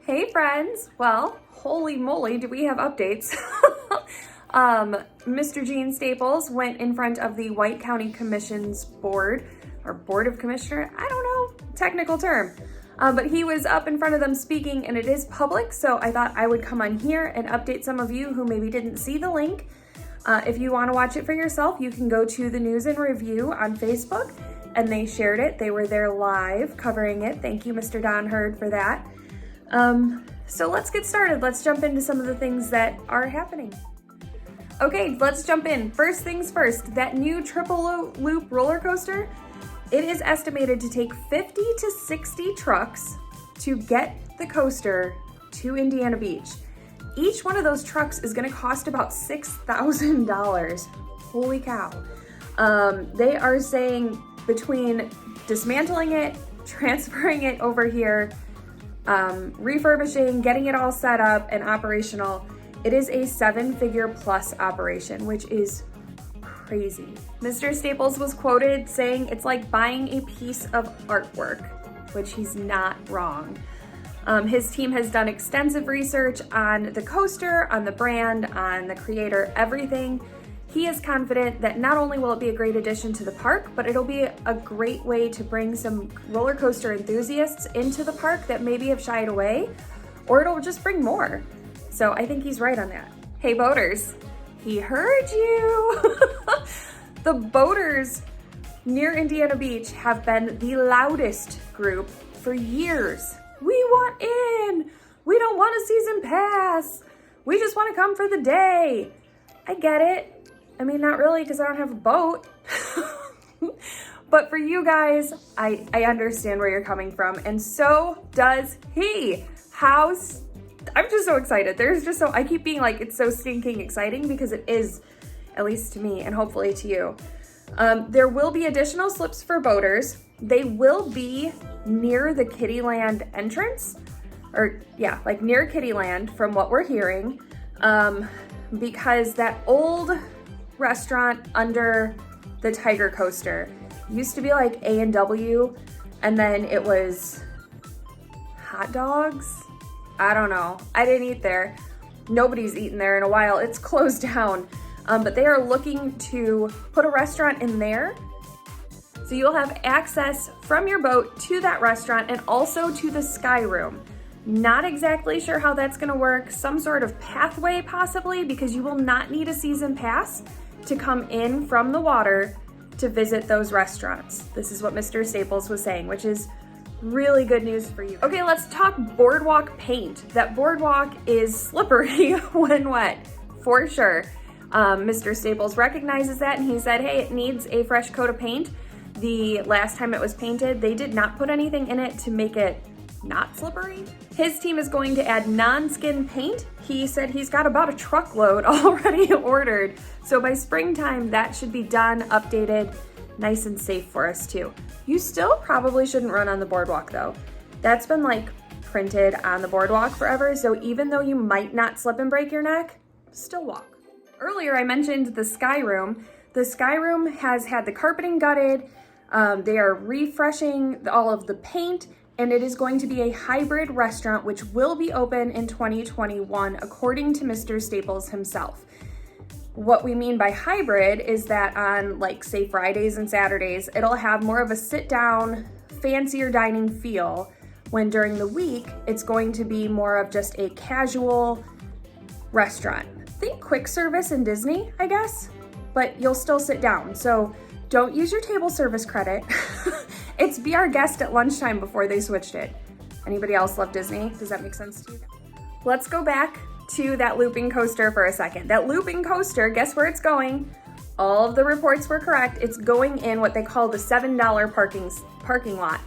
Hey friends! Well, holy moly, do we have updates. Mr. Gene Staples went in front of the White County Commission's board, or Board of Commissioner, I don't know, technical term. But he was up in front of them speaking, and it is public, so I thought I would come on here and update some of you who maybe didn't see the link. If you want to watch it for yourself, you can go to the News and Review on Facebook, and they shared it. They were there live covering it. Thank you, Mr. Don Hurd, for that. So let's get started. Let's jump into some of the things that are happening. Okay, let's jump in. First things first, that new triple loop roller coaster, it is estimated to take 50 to 60 trucks to get the coaster to Indiana Beach. Each one of those trucks is gonna cost about $6,000. Holy cow. They are saying between dismantling it, transferring it over here, refurbishing, getting it all set up and operational, it is a 7-figure plus operation, which is crazy. Mr. Staples was quoted saying it's like buying a piece of artwork, which he's not wrong. His team has done extensive research on the coaster, on the brand, on the creator, everything. He is confident that not only will it be a great addition to the park, but it'll be a great way to bring some roller coaster enthusiasts into the park that maybe have shied away, or it'll just bring more. So I think he's right on that. Hey boaters, he heard you. The boaters near Indiana Beach have been the loudest group for years. We want in. We don't want a season pass. We just want to come for the day. I get it. I mean, not really, because I don't have a boat. But for you guys, I understand where you're coming from, and so does he. I'm just so excited. I keep being like, it's so stinking exciting, because it is, at least to me, and hopefully to you. There will be additional slips for boaters. They will be near the Kittyland entrance, or yeah, like near Kittyland from what we're hearing, because that old restaurant under the Tiger Coaster used to be like A&W, and then it was hot dogs. I don't know. I didn't eat there. Nobody's eaten there in a while. It's closed down. But they are looking to put a restaurant in there. So you'll have access from your boat to that restaurant and also to the Sky Room. Not exactly sure how that's gonna work. Some sort of pathway possibly, because you will not need a season pass to come in from the water to visit those restaurants. This is what Mr. Staples was saying, which is really good news for you. Okay, let's talk Boardwalk Paint. That boardwalk is slippery when wet, for sure. Mr. Staples recognizes that, and he said, hey, it needs a fresh coat of paint. The last time it was painted, they did not put anything in it to make it not slippery. His team is going to add non-skin paint. He said he's got about a truckload already ordered. So by springtime, that should be done, updated, nice and safe for us too. You still probably shouldn't run on the boardwalk though. That's been like printed on the boardwalk forever. So even though you might not slip and break your neck, still walk. Earlier I mentioned the Sky Room. The Sky Room has had the carpeting gutted. They are refreshing all of the paint, and it is going to be a hybrid restaurant which will be open in 2021, according to Mr. Staples himself. What we mean by hybrid is that on, like, say Fridays and Saturdays, it'll have more of a sit-down, fancier dining feel, when during the week, it's going to be more of just a casual restaurant. Think quick service in Disney, I guess, but you'll still sit down. So don't use your table service credit. It's be our guest at lunchtime before they switched it. Anybody else love Disney? Does that make sense to you? Let's go back to that looping coaster for a second. That looping coaster, guess where it's going? All of the reports were correct. It's going in what they call the $7 parking lot.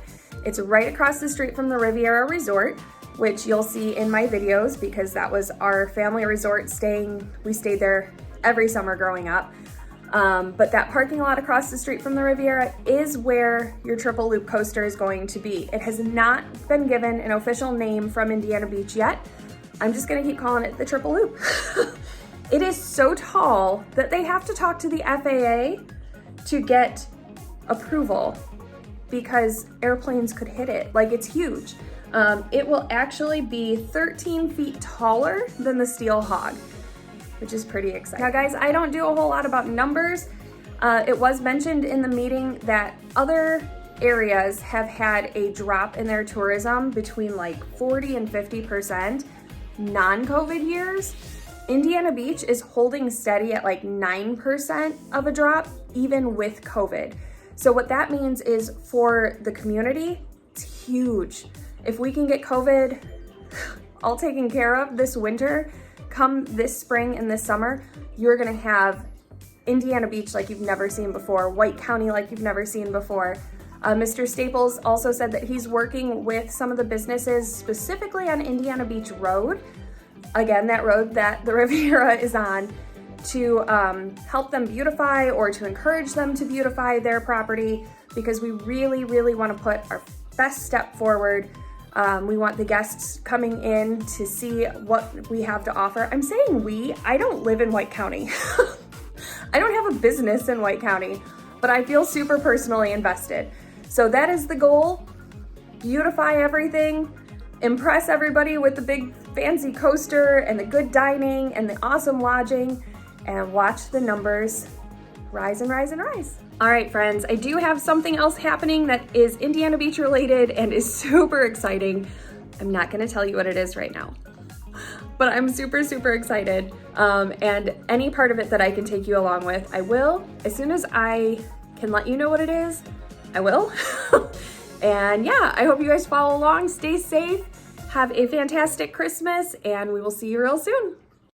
It's right across the street from the Riviera Resort, which you'll see in my videos because that was our family resort we stayed there every summer growing up. But that parking lot across the street from the Riviera is where your triple loop coaster is going to be. It has not been given an official name from Indiana Beach yet. I'm just gonna keep calling it the triple loop. It is so tall that they have to talk to the FAA to get approval because airplanes could hit it. Like, it's huge. It will actually be 13 feet taller than the Steel Hog, which is pretty exciting. Now guys, I don't do a whole lot about numbers. It was mentioned in the meeting that other areas have had a drop in their tourism between like 40 and 50% non-COVID years. Indiana Beach is holding steady at like 9% of a drop, even with COVID. So what that means is for the community, it's huge. If we can get COVID all taken care of this winter, come this spring and this summer, you're gonna have Indiana Beach like you've never seen before, White County like you've never seen before. Mr. Staples also said that he's working with some of the businesses specifically on Indiana Beach Road, again, that road that the Riviera is on, to help them beautify or to encourage them to beautify their property, because we really, really want to put our best step forward. We want the guests coming in to see what we have to offer. I'm saying we, I don't live in White County. I don't have a business in White County, but I feel super personally invested. So that is the goal. Beautify everything, impress everybody with the big fancy coaster and the good dining and the awesome lodging, and watch the numbers rise and rise and rise. All right, friends, I do have something else happening that is Indiana Beach related and is super exciting. I'm not gonna tell you what it is right now, but I'm super, super excited. And any part of it that I can take you along with, I will. As soon as I can let you know what it is, I will. And yeah, I hope you guys follow along, stay safe, have a fantastic Christmas, and we will see you real soon.